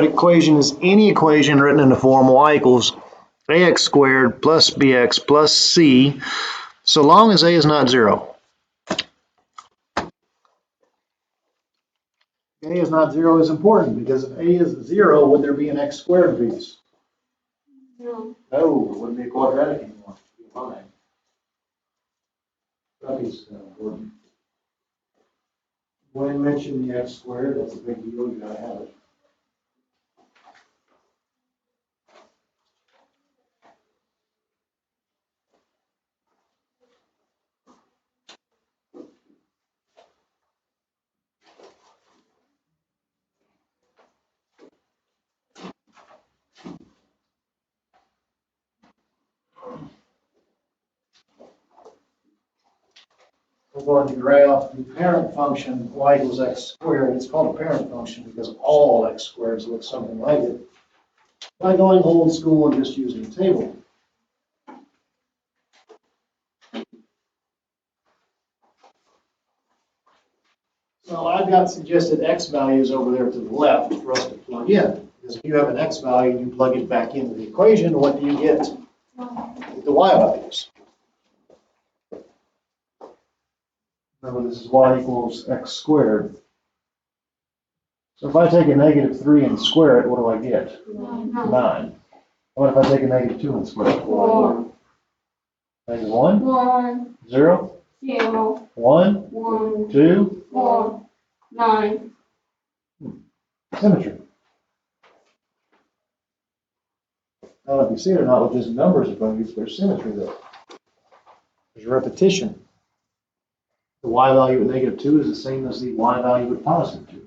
equation is any equation written in the form y equals ax squared plus bx plus c, so long as a is not 0. A is not 0 is important, because if a is 0, would there be an x squared piece? No. No, it wouldn't be a quadratic anymore. It would be a line. That piece is kind of important. When I mention the x squared, that's a big deal. You gotta have it. We're going to graph the parent function y equals x squared. It's called a parent function because all x squareds look something like it. By going old school and just using a table. So I've got suggested x values over there to the left for us to plug in. Because if you have an x value, you plug it back into the equation, what do you get? The y values. Remember, this is y equals x squared. So if I take a -3 and square it, what do I get? 9. What if I take a -2 and square it? 4. -1? 1. 0? 0. 1? 1. 2? 4. 9. Symmetry. Now, if you see it or not with just numbers of values, there's symmetry there. There's repetition. The y value at -2 is the same as the y value at +2.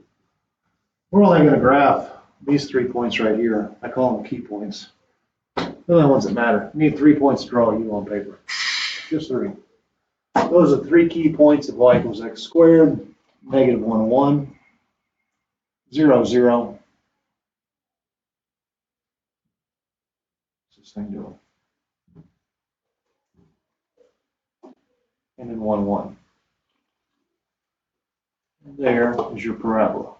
We're only going to graph these 3 points right here. I call them key points. They're the only ones that matter. You need 3 points to draw you on paper. Just 3. Those are 3 key points of y equals x squared, -1, 1, 0, 0. What's this thing doing? And then 1, 1. And there is your parabola.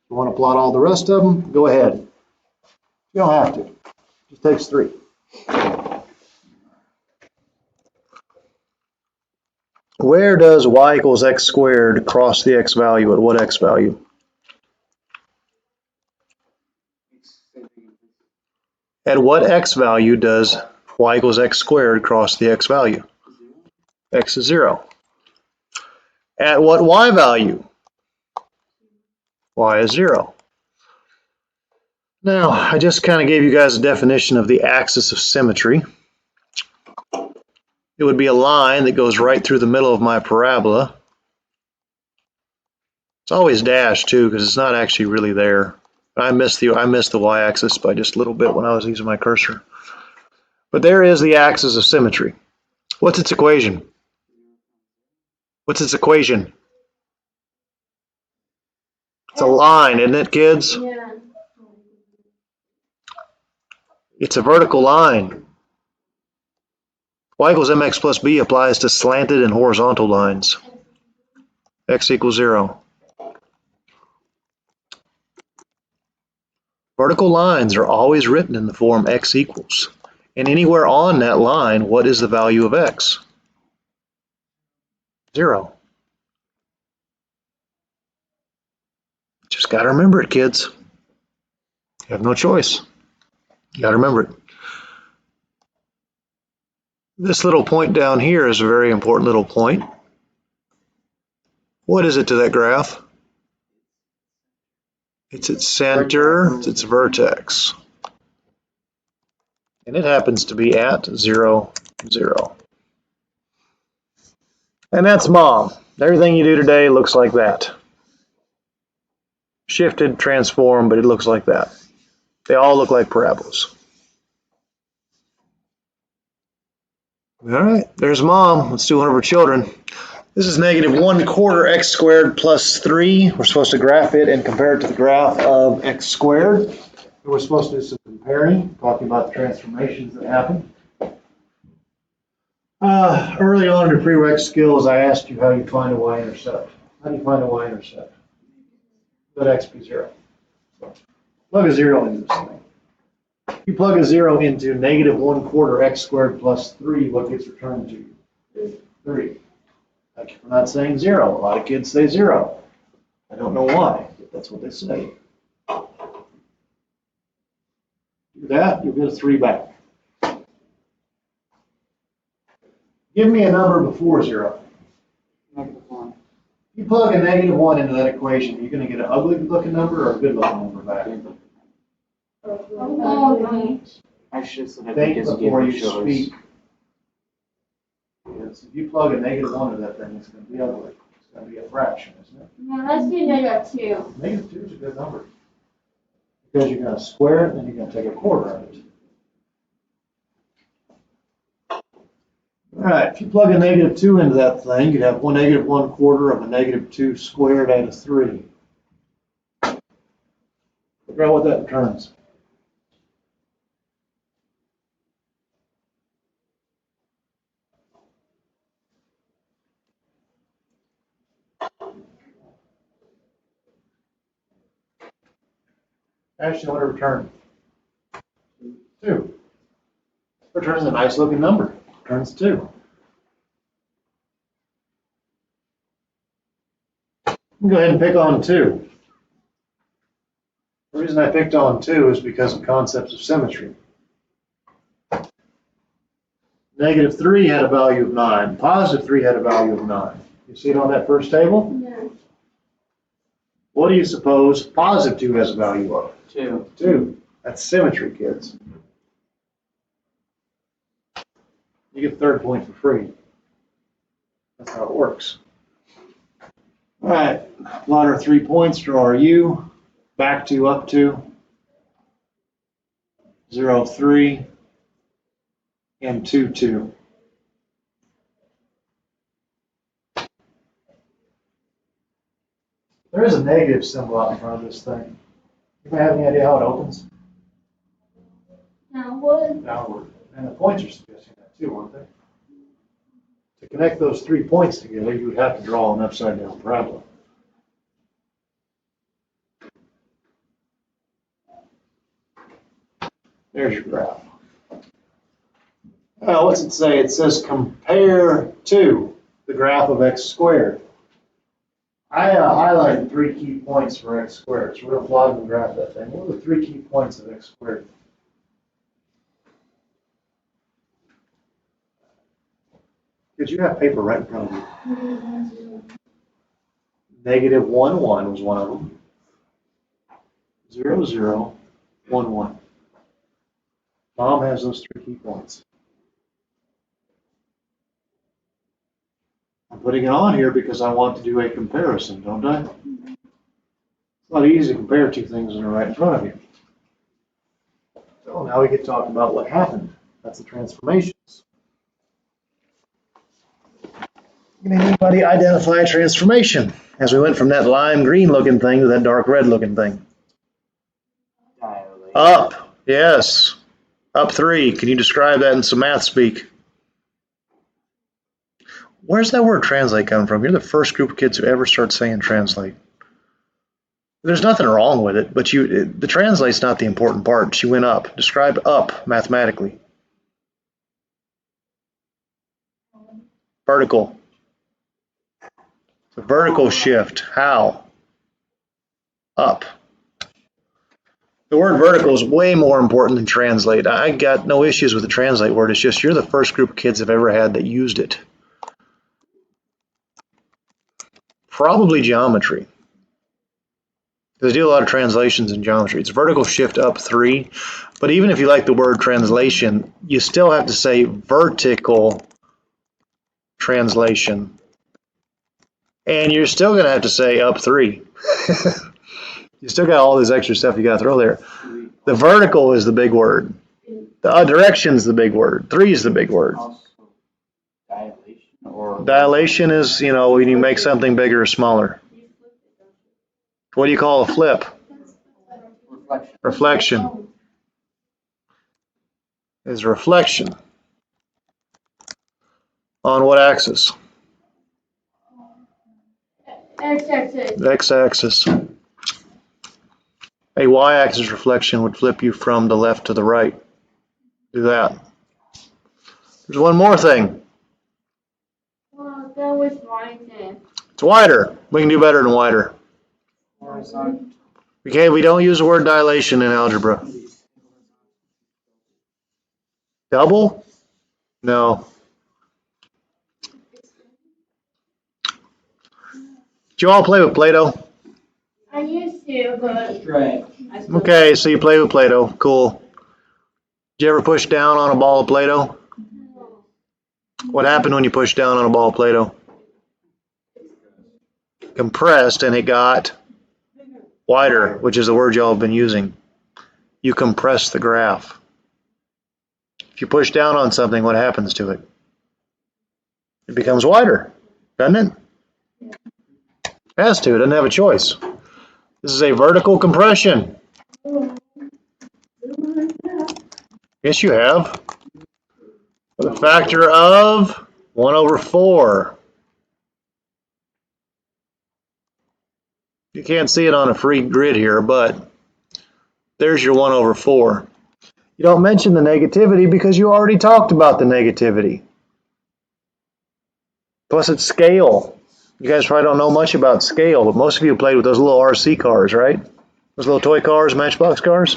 You want to plot all the rest of them? Go ahead. You don't have to. It just takes 3. Where does y equals x squared cross the x value at what x value? At what x value does y equals x squared cross the x value? X is 0. At what y value? Y is 0. Now, I just kind of gave you guys a definition of the axis of symmetry. It would be a line that goes right through the middle of my parabola. It's always dashed too, because it's not actually really there. I missed the y-axis by just a little bit when I was using my cursor. But there is the axis of symmetry. What's its equation? What's its equation? It's a line, isn't it, kids? Yeah. It's a vertical line. Y equals mx plus b applies to slanted and horizontal lines. X equals 0. Vertical lines are always written in the form x equals. And anywhere on that line, what is the value of x? 0. Just got to remember it, kids. You have no choice. You got to remember it. This little point down here is a very important little point. What is it to that graph? It's its center, it's its vertex. And it happens to be at 0, 0. And that's mom. Everything you do today looks like that. Shifted, transformed, but it looks like that. They all look like parabolas. All right, there's mom. Let's do one of her children. This is -1/4 x squared plus 3. We're supposed to graph it and compare it to the graph of x squared. We're supposed to do some comparing, talking about the transformations that happen. Early on in the prereq skills, I asked you how you find a y-intercept. How do you find a y-intercept? Let x be 0. So plug a 0 into this thing. If you plug a 0 into -1/4 x squared plus 3, what gets returned to you? 3. Thank you for not saying 0. A lot of kids say 0. I don't know why, but that's what they say. Do that, you'll get a 3 back. Give me a number before 0. -1. You plug a -1 into that equation, you're going to get an ugly looking number or a good looking number back. Oh, I should have said Think because before you you gave me speak. Yes, if you plug a -1 into that thing, it's going to be ugly. It's going to be a fraction, isn't it? no, let's do -2. -2 is a good number. Because you're going to square it, and then you're going to take a quarter of it. All right, if you plug a -2 into that thing, you'd have -1/4 of a -2 squared out of 3. Figure out what that returns. Actually, what it returned? 2. Returns a nice looking number. Returns 2. Go ahead and pick on 2. The reason I picked on 2 is because of concepts of symmetry. -3 had a value of 9. +3 had a value of 9. You see it on that first table? No. What do you suppose +2 has a value of? 2. 2. That's symmetry, kids. You get the third point for free. That's how it works. All right, plot our 3 points, draw our U, back to, up to, 0, 3, and 2, 2. There is a negative symbol out in front of this thing. You have any idea how it opens? Downward. Downward. And the points are suggesting that too, aren't they? To connect those 3 points together, you would have to draw an upside down parabola. There's your graph. What's it say? It says compare to the graph of x squared. I highlighted 3 key points for x squared, so we're going to plot and graph that thing. What are the 3 key points of x squared? Did you have paper right in front of you? -1, 1 was one of them. 0, 0, 1, 1. Mom has those 3 key points. I'm putting it on here because I want to do a comparison, don't I? It's not easy to compare 2 things that are right in front of you. So now we get to talk about what happened. That's the transformations. Can anybody identify a transformation as we went from that lime green looking thing to that dark red looking thing? Dilate. Up, yes. Up 3. Can you describe that in some math speak? Where's that word translate come from? You're the first group of kids who ever start saying translate. There's nothing wrong with it, but the translate's not the important part. She went up. Describe up mathematically. Vertical. It's a vertical shift. How? Up. The word vertical is way more important than translate. I got no issues with the translate word. It's just you're the first group of kids I've ever had that used it. Probably geometry. They do a lot of translations in geometry. It's vertical shift up 3. But even if you like the word translation, you still have to say vertical translation. And you're still going to have to say up 3. You still got all this extra stuff you got to throw there. The vertical is the big word. The direction is the big word. 3 is the big word. Also, dilation or Dilation is, when you make something bigger or smaller. What do you call a flip? reflection. Reflection is reflection. On what axis? X-axis. X-axis. A y-axis reflection would flip you from the left to the right. Do that. There's one more thing. Well, that was wider. It's wider. We can do better than wider. Horizontal. Okay, we don't use the word dilation in algebra. Double? No. Did you all play with Play-Doh? I used to, but Right. Okay, so you play with Play-Doh. Cool. Did you ever push down on a ball of Play-Doh? What happened when you pushed down on a ball of Play-Doh? Compressed, and it got wider, which is the word y'all have been using. You compress the graph. If you push down on something, what happens to it? It becomes wider, doesn't it? It has to. It doesn't have a choice. This is a vertical compression. Yes, you have. With a factor of 1/4. You can't see it on a free grid here, but there's your 1/4. You don't mention the negativity because you already talked about the negativity. Plus it's scale. You guys probably don't know much about scale, but most of you played with those little RC cars, right? Those little toy cars, Matchbox cars.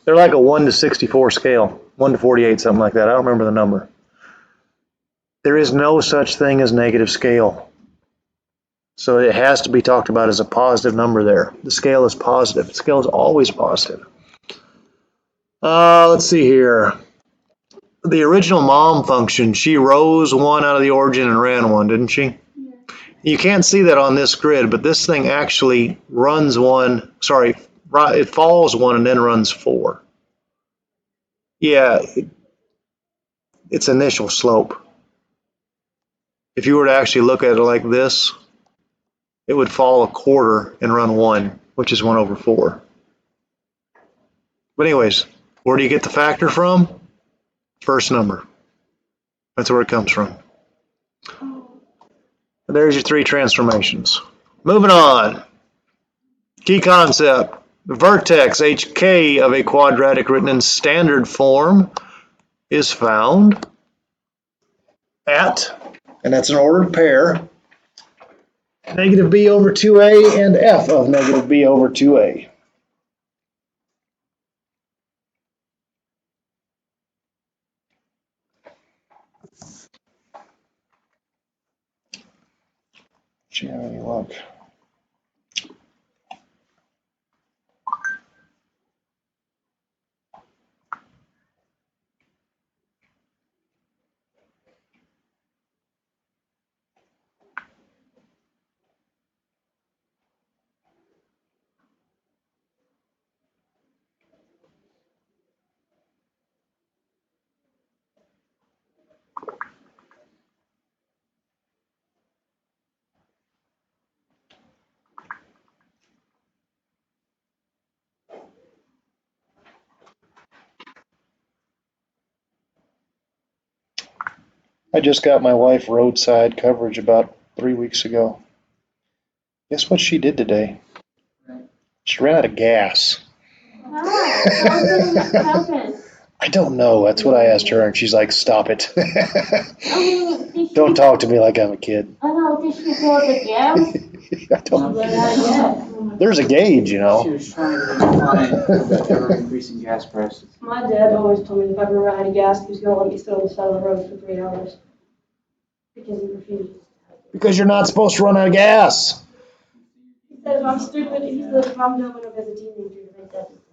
They're like a 1 to 64 scale, 1 to 48, something like that. I don't remember the number. There is no such thing as negative scale. So it has to be talked about as a positive number there. The scale is positive. The scale is always positive. Let's see here. The original mom function, she rose 1 out of the origin and ran 1, didn't she? yeah. You can't see that on this grid, but this thing actually runs 1, sorry, it falls 1 and then runs 4. Yeah, it's initial slope. If you were to actually look at it like this, it would fall 1/4 and run 1, which is 1/4. But anyways, where do you get the factor from? First number. That's where it comes from. And there's your 3 transformations. Moving on. Key concept. The vertex HK of a quadratic written in standard form is found at, and that's an ordered pair, negative b over 2a and f of negative b over 2a. Do you have any luck? I just got my wife roadside coverage about 3 weeks ago. Guess what she did today? She ran out of gas. How can this happen? I don't know. That's what I asked her, and she's like, "Stop it! Did Don't she, talk to me like I'm a kid." I know, did she fill the gas? I don't. Yeah. There's a gauge, you She know. was trying to get client that they were increasing gas prices. My dad always told me if I ever ran out of gas, he was going to let me sit on the side of the road for 3 hours. Because he refused. Because you're not supposed to run out of gas. He said if I'm stupid, he said if I'm dumb enough as a teenager to make that decision.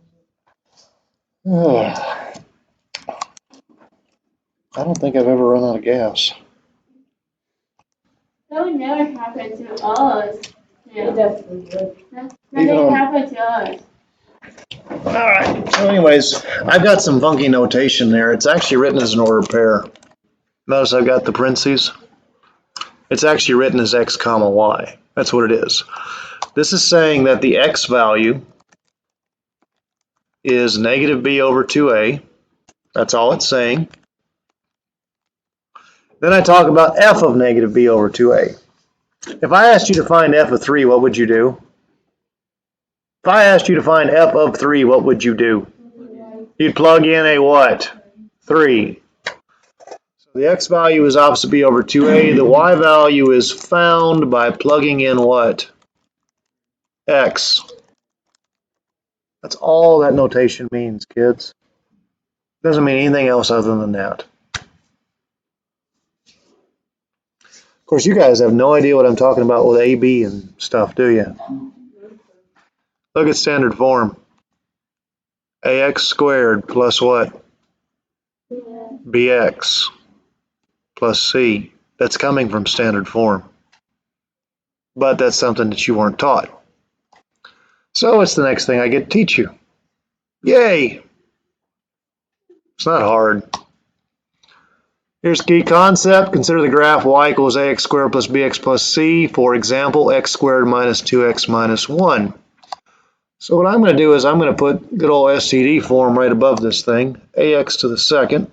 I don't think I've ever run out of gas. That would never happen to us. It Yeah. definitely would. That Even didn't on- happen to us. All right. So, anyways, I've got some funky notation there. It's actually written as an ordered pair. Notice I've got the parentheses. It's actually written as x comma y. That's what it is. This is saying that the x value is negative b over 2a. That's all it's saying. Then I talk about f of negative b over 2a. If I asked you to find f of 3, what would you do? If I asked you to find f of 3, what would you do? You'd plug in a what? 3. So the x value is opposite b over 2a. The y value is found by plugging in what? X. That's all that notation means, kids. Doesn't mean anything else other than that. Of course, you guys have no idea what I'm talking about with a, b, and stuff, do you? Look at standard form. Ax squared plus what? Bx plus c. That's coming from standard form. But that's something that you weren't taught. So it's the next thing I get to teach you. Yay! It's not hard. Here's the key concept. Consider the graph y equals ax squared plus bx plus c. For example, x squared minus 2x minus 1. So what I'm going to do is I'm going to put good old STD form right above this thing. Ax to the second.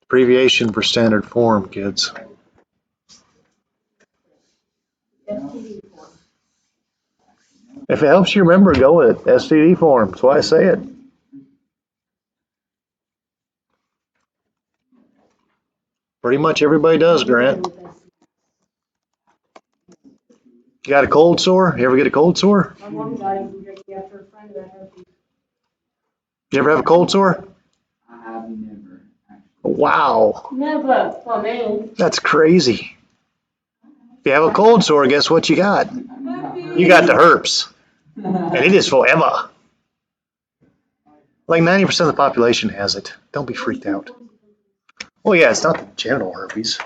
Abbreviation for standard form, kids. If it helps you remember, go with it. STD form. That's why I say it. Pretty much everybody does, Grant. You got a cold sore? You ever get a cold sore? My mom got it from drinking after a friend that had herpes. You ever have a cold sore? I have never. Wow. Never for me. That's crazy. If you have a cold sore, guess what you got? You got the herpes. And it is forever. Like 90% of the population has it. Don't be freaked out. Well, yeah, it's not the genital herpes.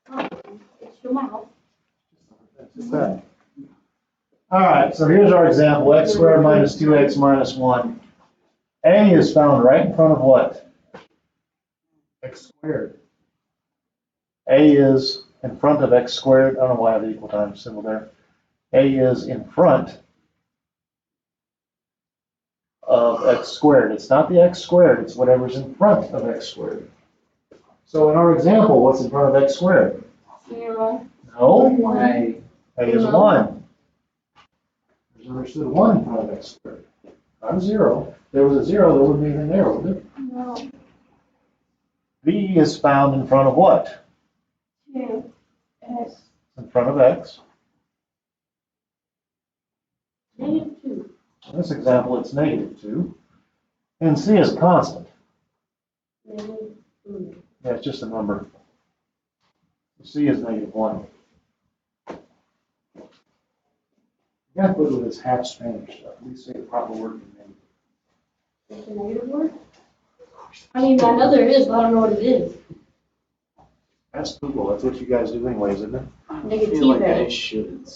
It's your mouth. All right, so here's our example. X squared minus 2x minus 1. A is found right in front of what? X squared. A is in front of x squared. I don't know why I have the equal time symbol there. A is in front of x squared. It's not the x squared, it's whatever's in front of x squared. So in our example, what's in front of x squared? 0. No, A. A is 1. There's understood 1 in front of x squared. Not a 0. If there was a 0, there wouldn't be anything there, would there? No. B is found in front of what? 2. S. In front of x. Negative 2. In this example, it's negative 2. And C is constant. Negative 3. Yeah, it's just a number. C is negative 1. You gotta put it with this half Spanish stuff. At least say the proper word for negative. It's a negative word? I mean, I know there is, but I don't know what it is. Ask Google. That's what you guys do anyways, isn't it? I Negative feel like T-ray. I should.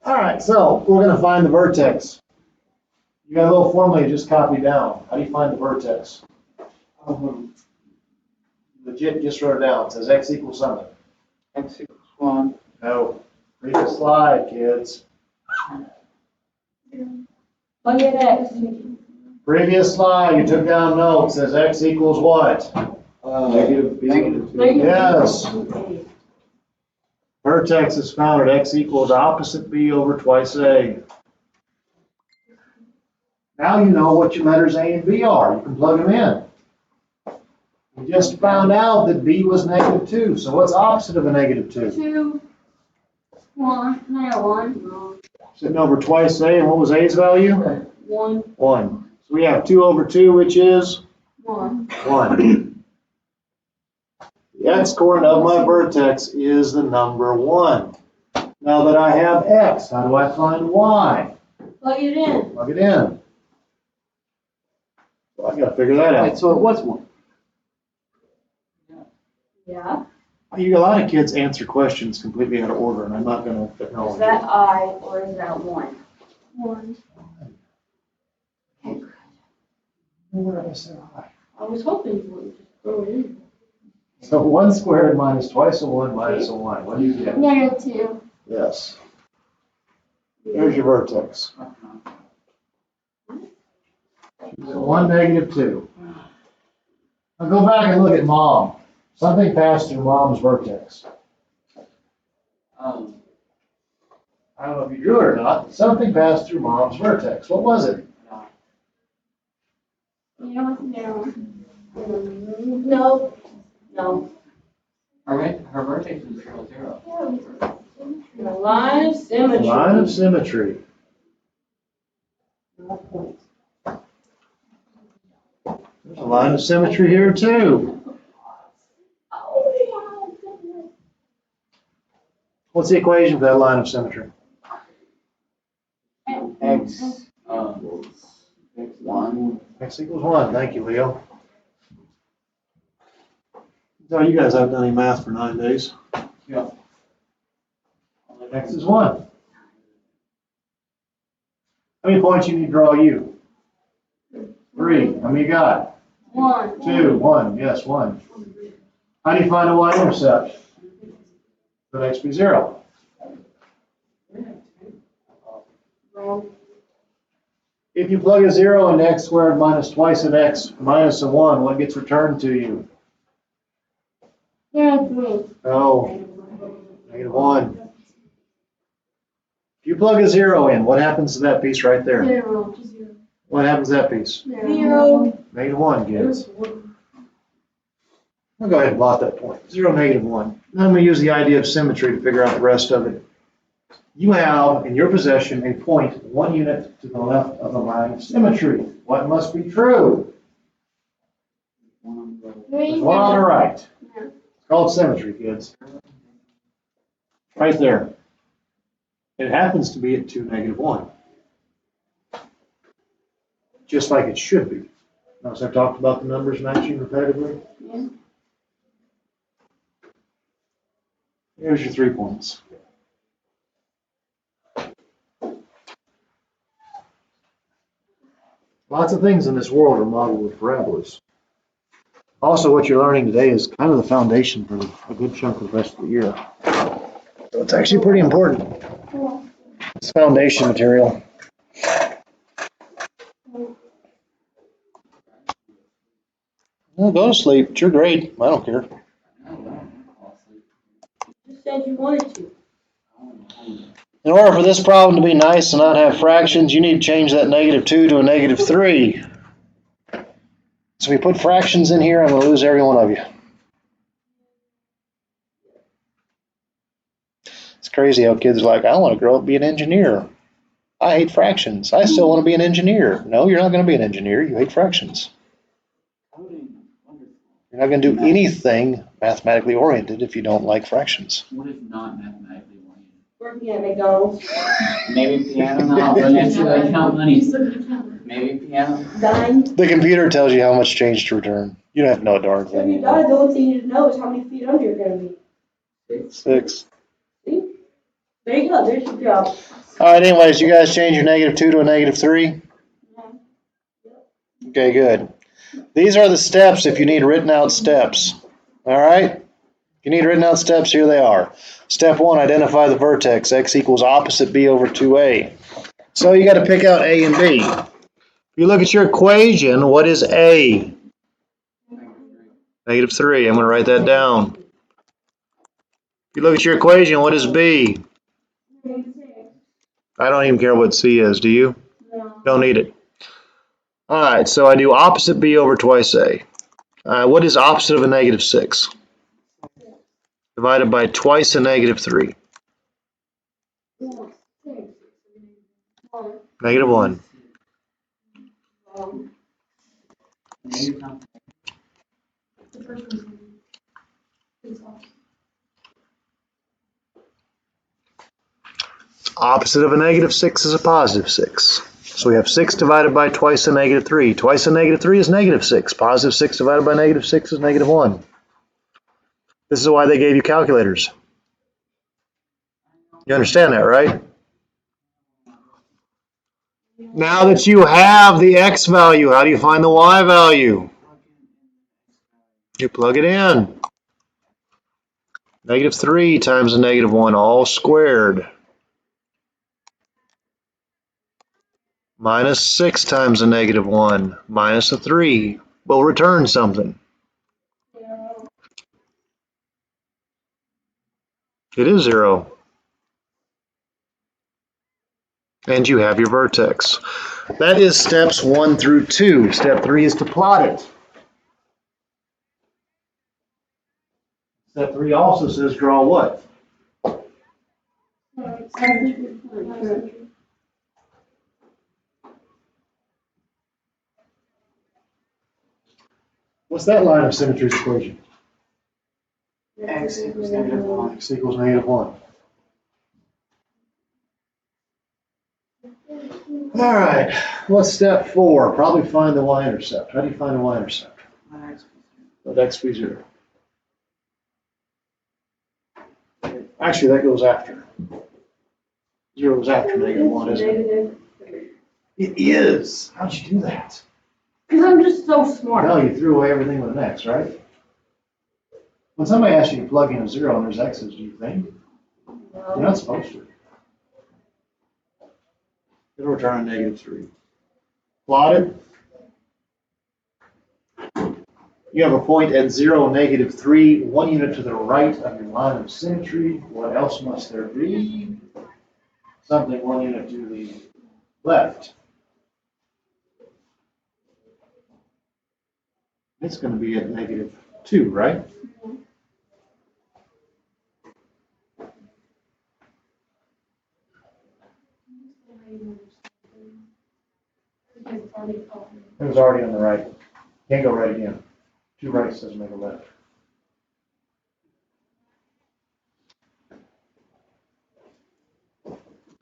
All right, so we're going to find the vertex. You got a little formula you just copied down. How do you find the vertex? Legit, just wrote it down. It says x equals something. X equals 1. No. Previous slide, kids. Look at X. Previous slide, you took down notes. It says x equals what? Negative B. Negative Yes. 2. Vertex is found at x equals opposite b over twice a. Now you know what your letters A and B are. You can plug them in. We just found out that B was negative 2. So what's opposite of a negative 2? 2. 1. Negative 1. Sitting over twice A, and what was A's value? 1. 1. So we have 2 over 2, which is 1. 1. The x-coordinate of my vertex is the number 1. Now that I have x, how do I find y? Plug it in. Plug it in. Well, I gotta figure that Wait, out. so it was 1. Yeah. A lot of kids answer questions completely out of order, and I'm not gonna Is acknowledge that it. I or is that 1? 1. Where did I say I? I was hoping you would just throw it in. So 1 squared minus twice a 1 minus a 1. What do you get? Negative 2. Yes. There's your vertex. 1, -2. Now go back and look at mom. Something passed through mom's vertex. I don't know if you drew it or not, but something passed through mom's vertex. What was it? No. No. No. Her vertex is 0, 0. The line of symmetry. Line of symmetry. No points. There's a line of symmetry here too. What's the equation for that line of symmetry? X, X1. X equals 1. Thank you, Leo. So you guys haven't done any math for 9 days. Yeah. X is 1. How many points you need to draw you? 3. How many you got? 1. 2. 1. Yes, 1. How do you find a y-intercept? Could X be 0? If you plug a 0 into x squared minus twice of x minus a 1, what gets returned to you? -3. Oh, -1. If you plug a 0 in, what happens to that piece right there? 0. What happens to that piece? 0. -1, kids. I'll go ahead and plot that point. 0, -1. Then I'm going to use the idea of symmetry to figure out the rest of it. You have in your possession a point 1 unit to the left of the line of symmetry. What must be true? There's 1 on the right. It's called symmetry, kids. Right there. It happens to be at 2, -1. Just like it should be. Notice I talked about the numbers matching repetitively. Yeah. Here's your 3 points. Lots of things in this world are modeled with parabolas. Also, what you're learning today is kind of the foundation for a good chunk of the rest of the year. So it's actually pretty important. It's foundation material. No, go to sleep. It's your grade. I don't care. You said you wanted to. In order for this problem to be nice and not have fractions, you need to change that -2 to a -3. So if we put fractions in here, I'm going to lose every one of you. It's crazy how kids are like, I want to grow up and be an engineer. I hate fractions. I still want to be an engineer. No, you're not going to be an engineer. You hate fractions. You're not going to do anything mathematically oriented if you don't like fractions. What is not mathematically oriented? Working at McDonald's. Maybe piano, no, but it's like count money. Maybe piano. Dying. The computer tells you how much change to return. You don't have to know a darn So if you thing. die, the only thing you need to know is how many feet under you're going to be. 6. See? There you go. There's your job. All right, anyways, you guys change your -2 to a -3? Okay, good. These are the steps if you need written out steps. All right? If you need written out steps, here they are. Step 1, identify the vertex. X equals opposite B over 2A. So you got to pick out A and B. If you look at your equation, what is A? -3. I'm going to write that down. If you look at your equation, what is B? I don't even care what C is, do you? Don't need it. All right, so I do opposite B over twice A. What is opposite of a -6? Divided by twice a -3. -1. Opposite of a -6 is a +6. So we have 6 divided by twice a -3. Twice a -3 is -6. +6 divided by -6 is -1. This is why they gave you calculators. You understand that, right? Now that you have the x value, how do you find the y value? You plug it in. -3 times a -1, all squared. minus 6 times a negative 1 minus a 3 will return something. It is 0. And you have your vertex. That is steps 1 through 2. Step 3 is to plot it. Step 3 also says draw what? What's that line of symmetry's equation? X equals -1. X equals -1. All right, what's step 4? Probably find the y-intercept. How do you find the y-intercept? Let x be 0. Actually, that goes after. 0 is after -1, isn't it? It is. How'd you do that? Because I'm just so smart. No, you threw away everything with an x, right? When somebody asks you to plug in a 0 and there's x's, do you think? You're not supposed to. It'll return a -3. Plot it. You have a point at 0, -3, 1 unit to the right of your line of symmetry. What else must there be? Something 1 unit to the left. It's going to be at -2, right? It was already on the right. Can't go right again. 2 rights doesn't make a left.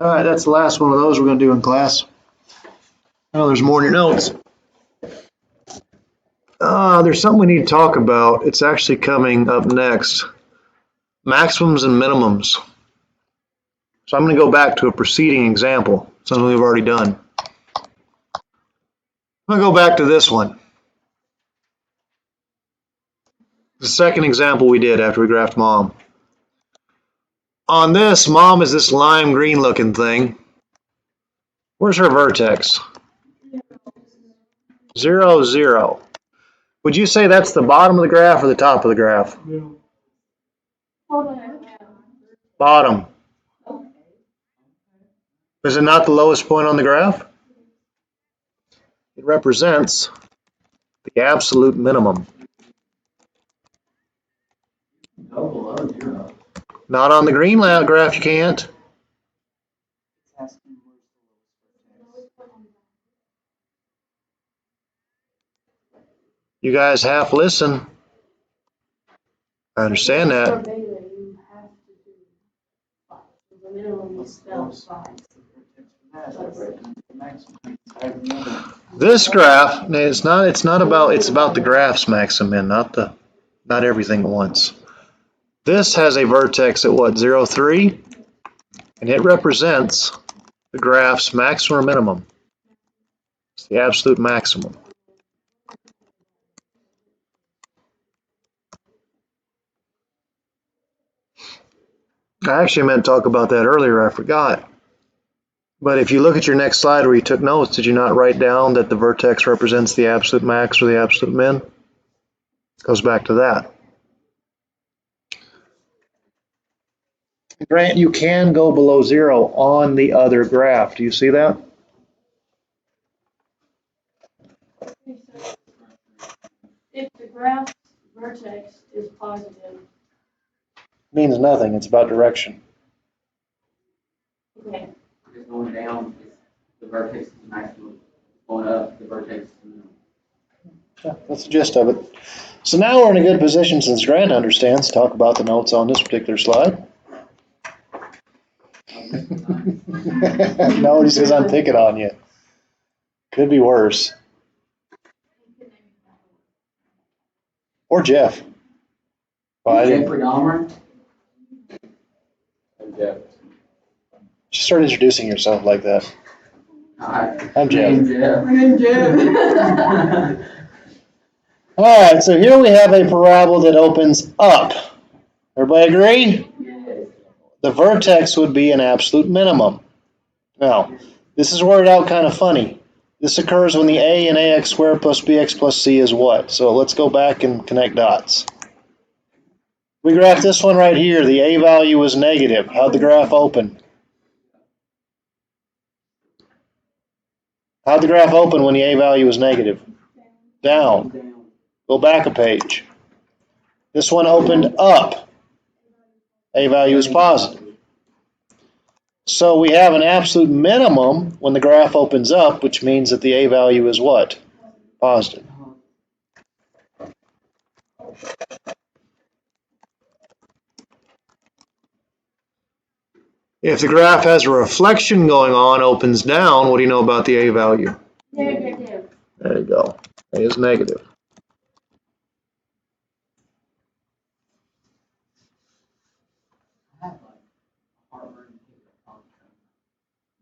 All right, that's the last one of those we're going to do in class. Oh, there's more in your notes. There's something we need to talk about. It's actually coming up next. Maximums and minimums. So I'm going to go back to a preceding example, something we've already done. I'm going to go back to this one. The second example we did after we graphed mom. On this, mom is this lime green looking thing. Where's her vertex? 0, 0. Would you say that's the bottom of the graph or the top of the graph? Bottom. Is it not the lowest point on the graph? It represents the absolute minimum. Not on the green graph, you can't. You guys half listen. I understand that. This graph, it's about the graph's maximum, not everything at once. This has a vertex at what, 0, 3? And it represents the graph's maximum or minimum. It's the absolute maximum. I actually meant to talk about that earlier, I forgot. But if you look at your next slide where you took notes, did you not write down that the vertex represents the absolute max or the absolute min? It goes back to that. Grant, you can go below 0 on the other graph. Do you see that? If the graph's vertex is positive. Means nothing. It's about direction. Okay. Just going down, the vertex is maximum. Going up, the vertex is minimum. Yeah, that's the gist of it. So now we're in a good position, since Grant understands, to talk about the notes on this particular slide. No, he says I'm picking on you. Could be worse. Or Jeff. Well, Jeffrey Dahmer? Jeff. Just start introducing yourself like that. I'm Jeff. I'm Jeff. All right, so here we have a parabola that opens up. Everybody agree? Yes. The vertex would be an absolute minimum. Now, This is worded out kind of funny. This occurs when the a in ax squared plus bx plus c is what? So let's go back and connect dots. We graphed this one right here. The a value was negative. How'd the graph open? How'd the graph open when the a value was negative? Down. Go back a page. This one opened up. A value is positive. So we have an absolute minimum when the graph opens up, which means that the a value is what? Positive. If the graph has a reflection going on, opens down, what do you know about the a value? Negative. There you go. A is negative.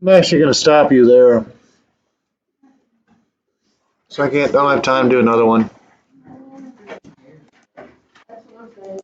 I'm actually going to stop you there. So don't have time to do another one. That's what I'm saying.